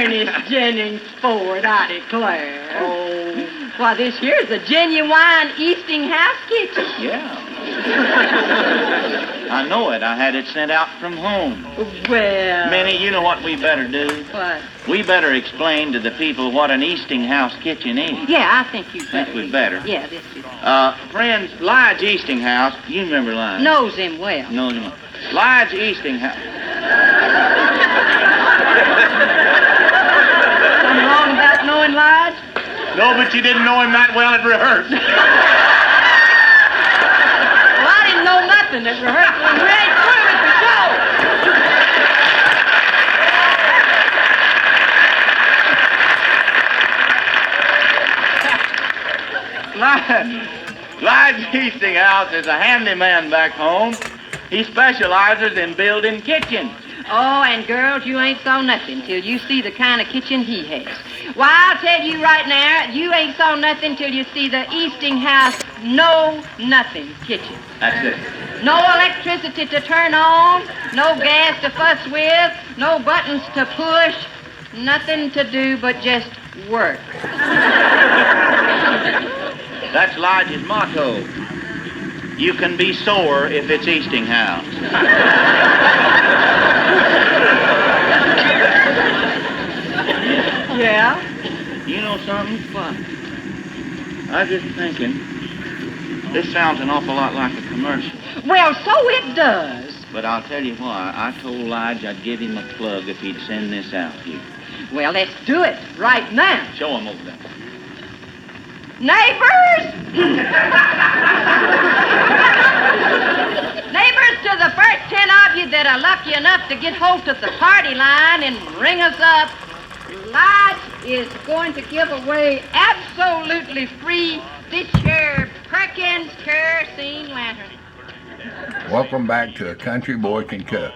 Dennis Jennings Ford, I declare. Oh. Why, this here's a genuine Eastinghouse kitchen. Yeah. I know it. I had it sent out from home. Well... Minnie, you know what we better do? What? We better explain to the people what an Eastinghouse kitchen is. Yeah, I think you better. Think we better. Yeah, this is... Friends, Lige Eastinghouse, you remember Lige? Knows him well. Knows him. Lige Eastinghouse. Something wrong about knowing Lige? No, but you didn't know him that well at rehearsal. Well, I didn't know nothing at rehearsal, and we ain't through with the Lige Eastinghouse is a handyman back home. He specializes in building kitchens. Oh, and girls, you ain't saw nothing till you see the kind of kitchen he has. Why, I'll tell you right now, you ain't saw nothing till you see the Eastinghouse no-nothing kitchen. That's it. No electricity to turn on, no gas to fuss with, no buttons to push, nothing to do but just work. That's Lige's motto. You can be sore if it's Eastinghouse. Yeah? You know something? What? I was just thinking, this sounds an awful lot like a commercial. Well, so it does. But I'll tell you why. I told Lige I'd give him a plug if he'd send this out here. Well, let's do it right now. Show him over there. Neighbors! Neighbors, to the first 10 of you that are lucky enough to get hold of the party line and ring us up, Lige is going to give away absolutely free this here Perkins kerosene lantern. Welcome back to A Country Boy Can Cook,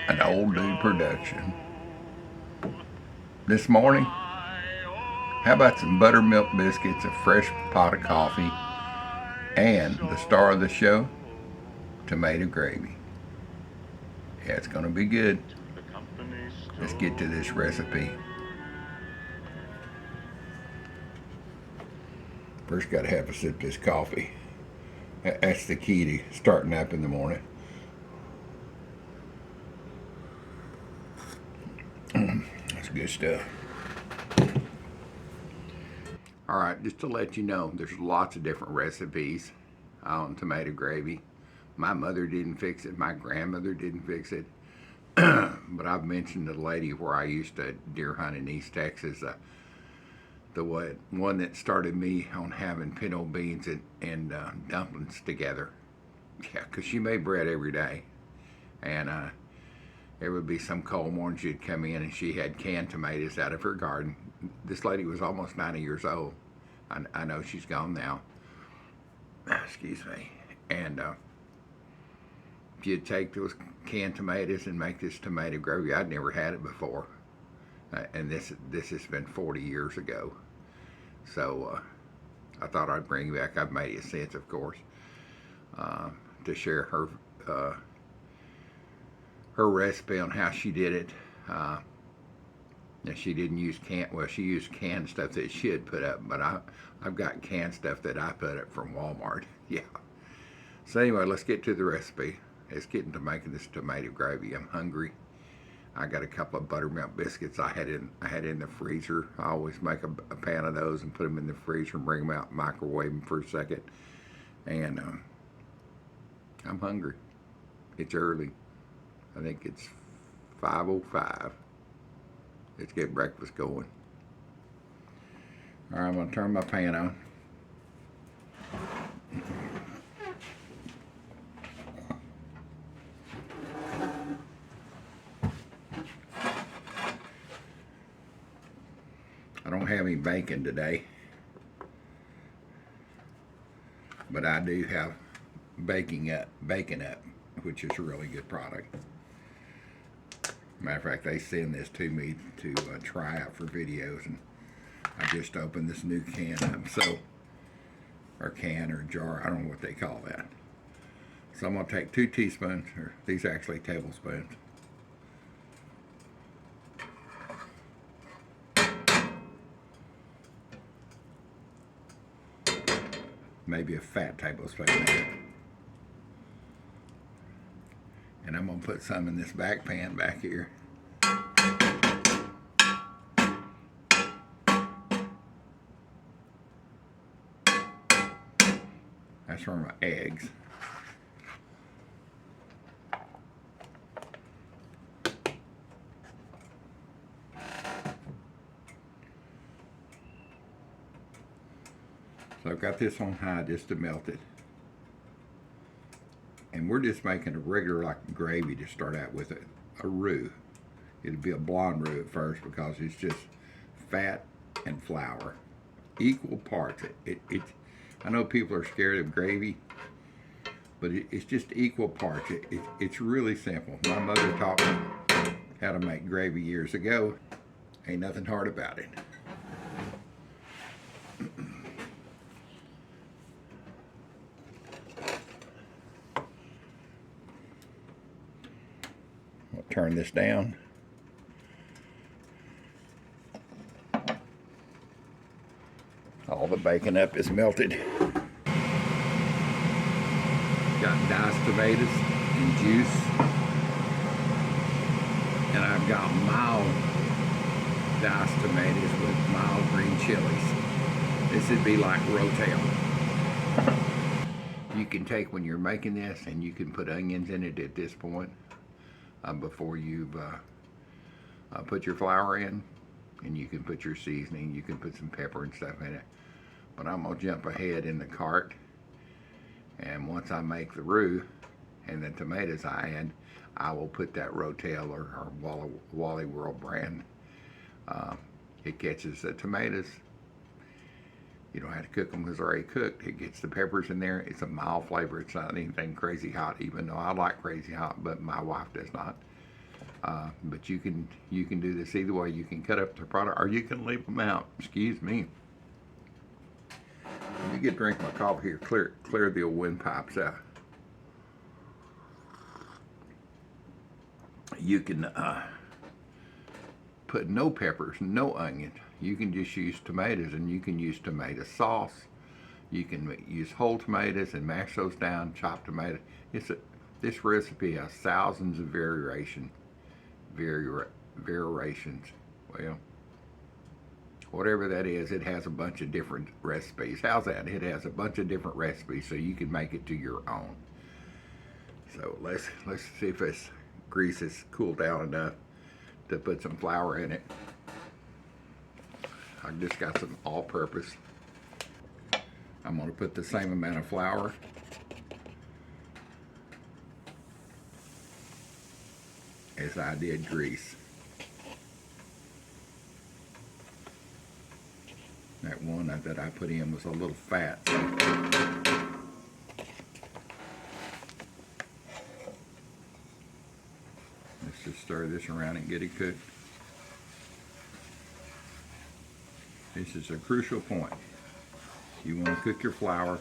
an old dude production. This morning, how about some buttermilk biscuits, a fresh pot of coffee, and the star of the show, tomato gravy. Yeah, it's going to be good. Let's get to this recipe. First, got to have a sip of this coffee. That's the key to starting up in the morning. That's good stuff. All right, just to let you know, there's lots of different recipes on tomato gravy. My mother didn't fix it. My grandmother didn't fix it. But I've mentioned the lady where I used to deer hunt in East Texas, the one that started me on having pinto beans and dumplings together. Yeah, because she made bread every day. And there would be some cold morning she'd come in and she had canned tomatoes out of her garden. This lady was almost 90 years old. I know she's gone now. Excuse me. And she'd take those canned tomatoes and make this tomato gravy. I'd never had it before. And this has been 40 years ago. So I thought I'd bring it back. I've made it since, of course, to share her recipe on how she did it. Now, she didn't use she used canned stuff that she had put up, but I've got canned stuff that I put up from Walmart. Yeah. So anyway, let's get to the recipe. Let's get into making this tomato gravy. I'm hungry. I got a couple of buttermilk biscuits I had in the freezer. I always make a pan of those and put them in the freezer and bring them out and microwave them for a second. And I'm hungry. It's early. I think it's 5:05. Let's get breakfast going. All right, I'm going to turn my pan on. I don't have any bacon today, but I do have Bacon Up, which is a really good product. Matter of fact, they send this to me to try out for videos, and I just opened this new can up, or can or jar, I don't know what they call that. So I'm going to take 2 teaspoons, or these are actually tablespoons. maybe a fat tablespoon there. And I'm going to put some in this back pan back here. That's for my eggs. So I've got this on high just to melt it. And we're just making a regular like gravy to start out with, a roux. It'll be a blonde roux at first because it's just fat and flour. Equal parts. I know people are scared of gravy, but it's just equal parts. It's really simple. My mother taught me how to make gravy years ago. Ain't nothing hard about it. I'll turn this down. All the bacon up is melted. Got diced tomatoes and juice. And I've got mild diced tomatoes with mild green chilies. This would be like rotel. You can take when you're making this and you can put onions in it at this point before you've put your flour in, and you can put your seasoning, you can put some pepper and stuff in it. But I'm gonna jump ahead in the cart, and once I make the roux and the tomatoes I add, I will put that rotel or Wally World brand. It catches the tomatoes. You don't have to cook them because they're already cooked. It gets the peppers in there. It's a mild flavor. It's not anything crazy hot, even though I like crazy hot, but my wife does not. But you can do this either way. You can cut up the product, or you can leave them out. Excuse me. Let me get a drink of my coffee here. Clear the old windpipes out. You can put no peppers, no onions. You can just use tomatoes, and you can use tomato sauce. You can use whole tomatoes and mash those down, chopped tomatoes. This recipe has thousands of variations. Well, whatever that is, it has a bunch of different recipes. How's that? It has a bunch of different recipes, so you can make it to your own. So let's see if this grease is cooled down enough to put some flour in it. I just got some all-purpose. I'm going to put the same amount of flour as I did grease. That one that I put in was a little fat. Let's just stir this around and get it cooked. This is a crucial point. You want to cook your flour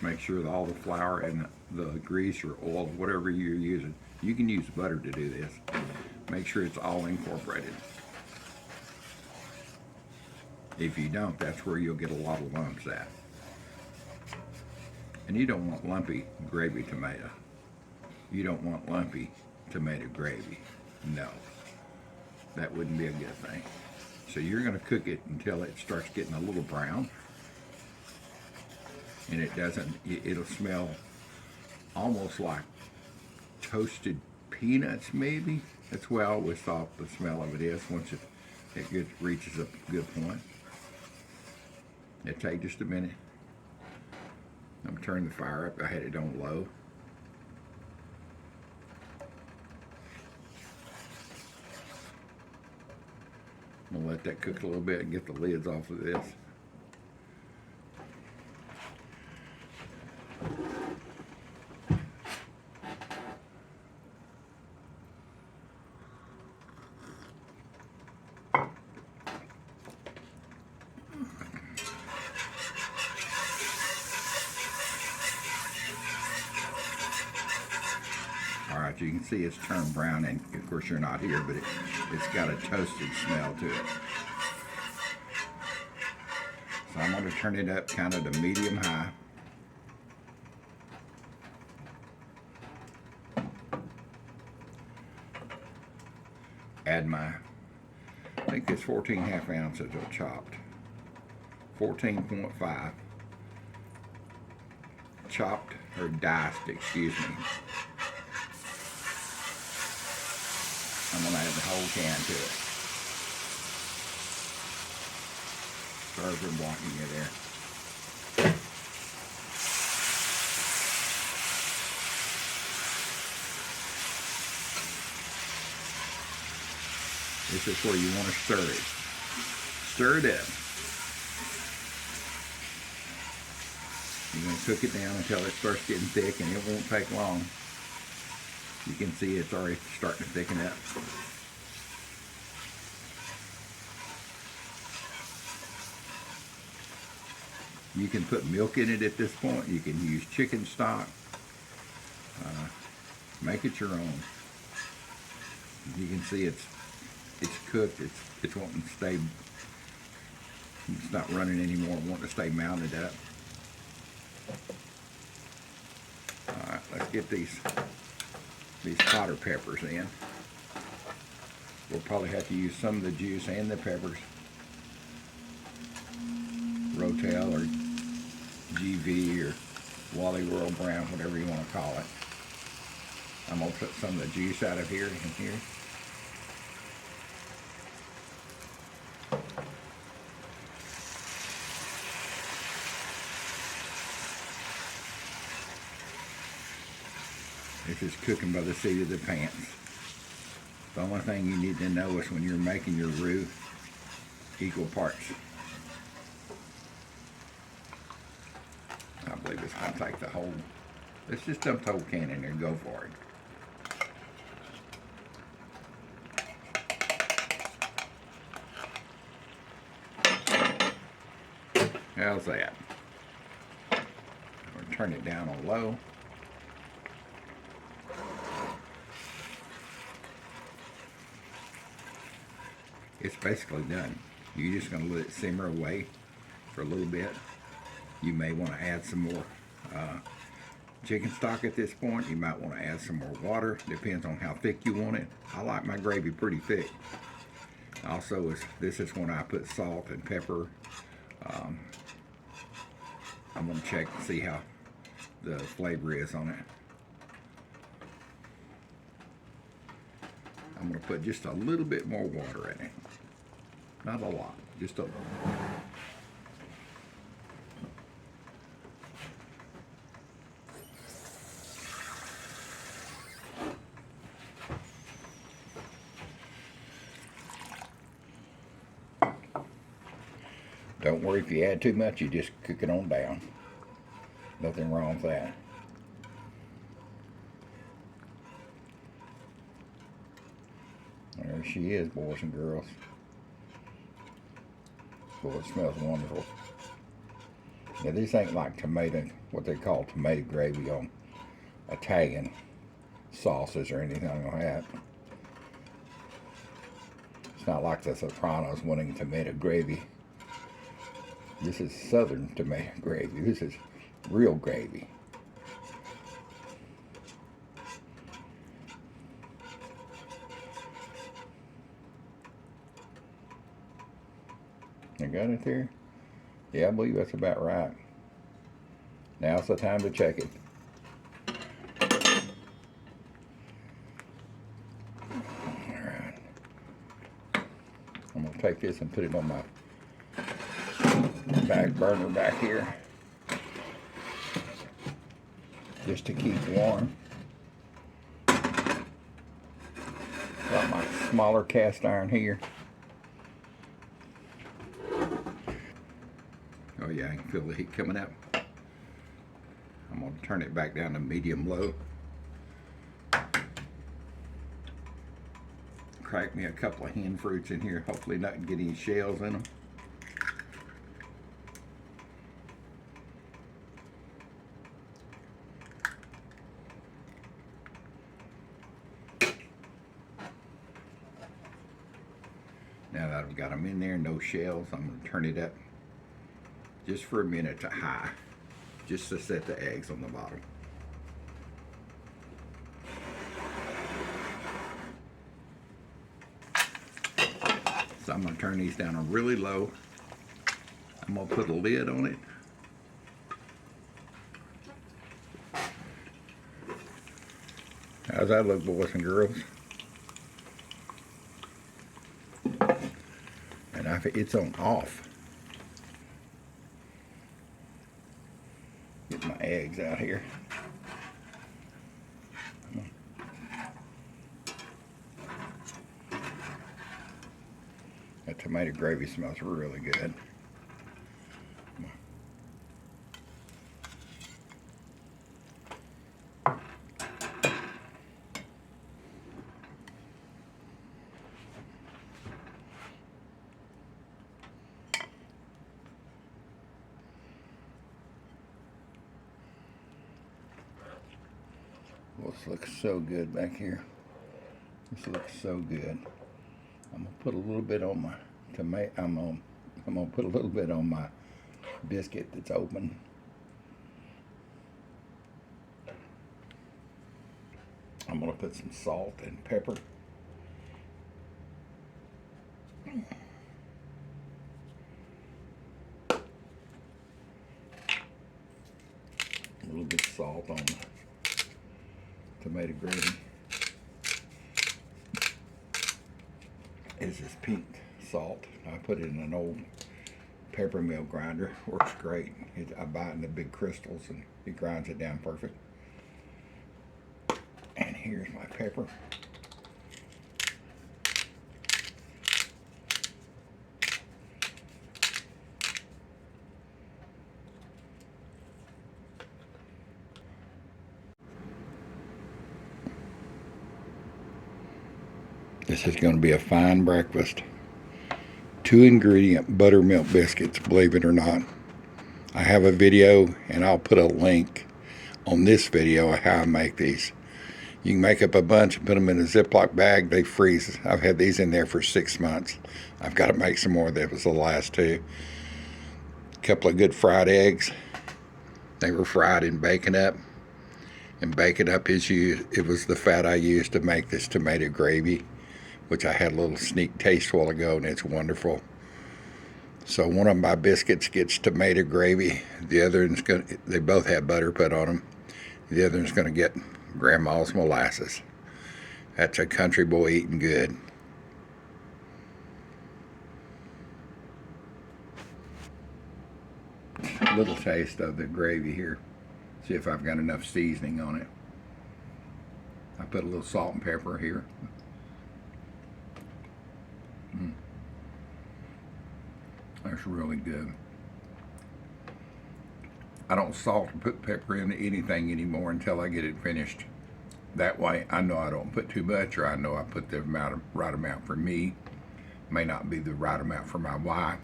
make sure that all the flour and the grease or oil, whatever you're using, you can use butter to do this. Make sure it's all incorporated. If you don't, that's where you'll get a lot of lumps at. And you don't want lumpy gravy tomato. You don't want lumpy tomato gravy. No, that wouldn't be a good thing. So you're going to cook it until it starts getting a little brown. And it'll smell almost like toasted peanuts maybe. That's where I always thought the smell of it is once it reaches a good point. It'll take just a minute. I'm turning the fire up. I had it on low. I'm gonna let that cook a little bit and get the lids off of this. You can see it's turned brown, and of course you're not here, but it's got a toasted smell to it. So I'm going to turn it up kind of to medium high. Add my, I think it's 14.5 ounces of chopped, 14.5 chopped or diced, excuse me. I'm going to add the whole can to it. Sorry for blocking you there. This is where you want to stir it. Stir it up. You're going to cook it down until it starts getting thick, and it won't take long. You can see it's already starting to thicken up. You can put milk in it at this point. You can use chicken stock. Make it your own. You can see it's cooked. It's wanting to stay. It's not running anymore. Wanting to stay mounted up. All right, let's get these potter peppers in. We'll probably have to use some of the juice and the peppers. Rotel or GV or Wally World Brown, whatever you want to call it. I'm going to put some of the juice out of here in here. This is cooking by the seat of the pants. The only thing you need to know is when you're making your roux, equal parts. I believe it's going to take the whole, let's just dump the whole can in there and go for it. How's that? We'll turn it down on low. It's basically done. You're just going to let it simmer away for a little bit. You may want to add some more chicken stock at this point. You might want to add some more water. Depends on how thick you want it. I like my gravy pretty thick. Also, this is when I put salt and pepper. I'm going to check and see how the flavor is on it. I'm going to put just a little bit more water in it. Not a lot, just a little. Don't worry if you add too much, you just cook it on down. Nothing wrong with that. There she is, boys and girls. Boy, it smells wonderful. Now, this ain't like tomato, what they call tomato gravy on Italian sauces or anything like that. It's not like the Sopranos wanting tomato gravy. This is Southern tomato gravy. This is real gravy. I got it there? Yeah, I believe that's about right. Now's the time to check it. Alright. I'm going to take this and put it on my back burner back here. Just to keep warm. Got my smaller cast iron here. Oh yeah, I can feel the heat coming up. I'm going to turn it back down to medium low. Crack me a couple of hen fruits in here. Hopefully not get any shells in them. I've got them in there, no shells. I'm going to turn it up just for a minute to high, just to set the eggs on the bottom. So I'm going to turn these down on really low. I'm going to put a lid on it. How's that look, boys and girls? And it's on off. Get my eggs out here. That tomato gravy smells really good. Well, this looks so good back here. This looks so good. I'm gonna put a little bit on my tomato. I'm gonna put a little bit on my biscuit that's open. I'm gonna put some salt and pepper. A little bit of salt on the tomato gravy. This is pink salt. I put it in an old pepper mill grinder. Works great. I buy it in the big crystals and it grinds it down perfect. And here's my pepper. This is going to be a fine breakfast. 2-ingredient buttermilk biscuits, believe it or not. I have a video, and I'll put a link on this video of how I make these. You can make up a bunch and put them in a Ziploc bag. They freeze. I've had these in there for 6 months. I've got to make some more. That was the last 2. A couple of good fried eggs. They were fried in bacon up. And bacon up it was the fat I used to make this tomato gravy, which I had a little sneak taste a while ago, and it's wonderful. So one of my biscuits gets tomato gravy. The other one's they both have butter put on them. The other one's gonna get Grandma's molasses. That's a country boy eating good. A little taste of the gravy here. See if I've got enough seasoning on it. I put a little salt and pepper here. That's really good. I don't salt or put pepper into anything anymore until I get it finished. That way I know I don't put too much, or I know I put the right amount for me. May not be the right amount for my wife.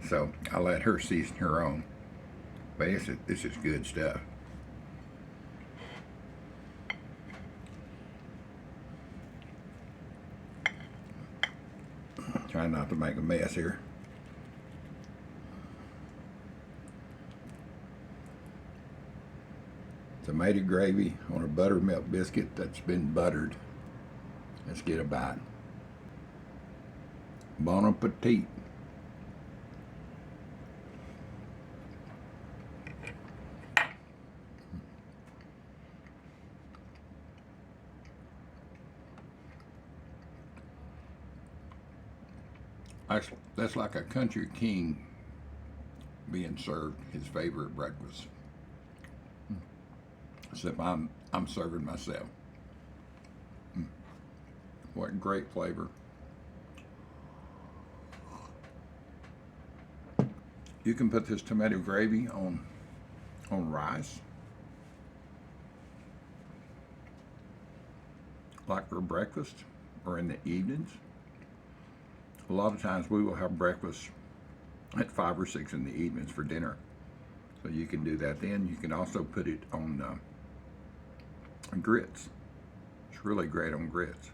So I let her season her own. But this is good stuff. Trying not to make a mess here. Tomato gravy on a buttermilk biscuit that's been buttered. Let's get a bite. Bon appetit. That's like a country king being served his favorite breakfast. Except I'm serving myself. What great flavor. You can put this tomato gravy on rice, like for breakfast or in the evenings. A lot of times we will have breakfast at 5 or 6 in the evenings for dinner. So you can do that then. You can also put it on grits. It's really great on grits.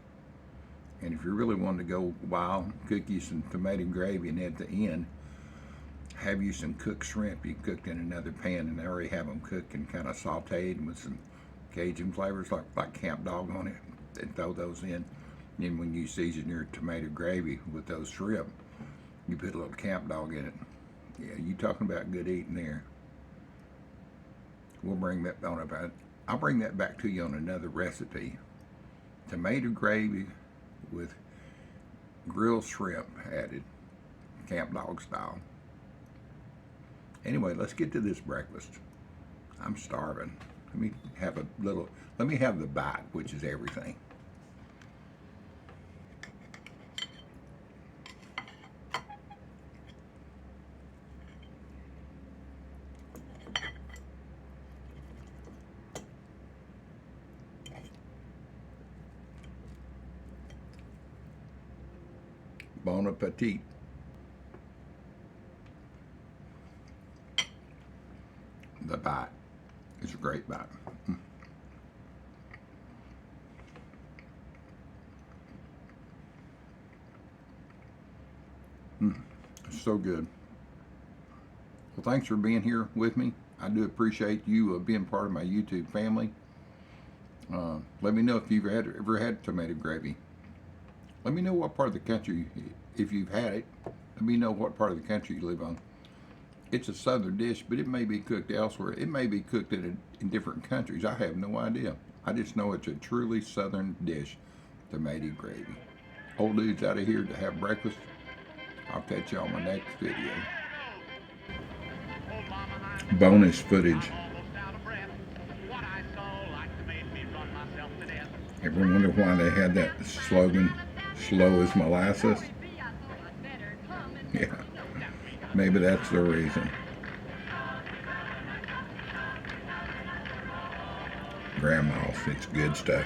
And if you really want to go wild, cook you some tomato gravy, and at the end, have you some cooked shrimp you cooked in another pan, and they already have them cooked and kind of sauteed with some Cajun flavors like camp dog on it, and throw those in. And then when you season your tomato gravy with those shrimp, you put a little camp dog in it. Yeah, you talking about good eating there. We'll bring that on up. I'll bring that back to you on another recipe. Tomato gravy with grilled shrimp added, camp dog style. Anyway, let's get to this breakfast. I'm starving. Let me have the bite, which is everything. Bon appetit. The bite is a great bite. It's so good. Well, thanks for being here with me. I do appreciate you being part of my YouTube family. Let me know if you've ever had tomato gravy. Let me know what part of the country, if you've had it, let me know what part of the country you live on. It's a southern dish, but it may be cooked elsewhere. It may be cooked in different countries. I have no idea. I just know it's a truly southern dish, tomato gravy. Old dude's out of here to have breakfast. I'll catch you on my next video. Bonus footage. Ever wonder why they had that slogan, slow as molasses? Yeah, maybe that's the reason. Grandma's, it's good stuff.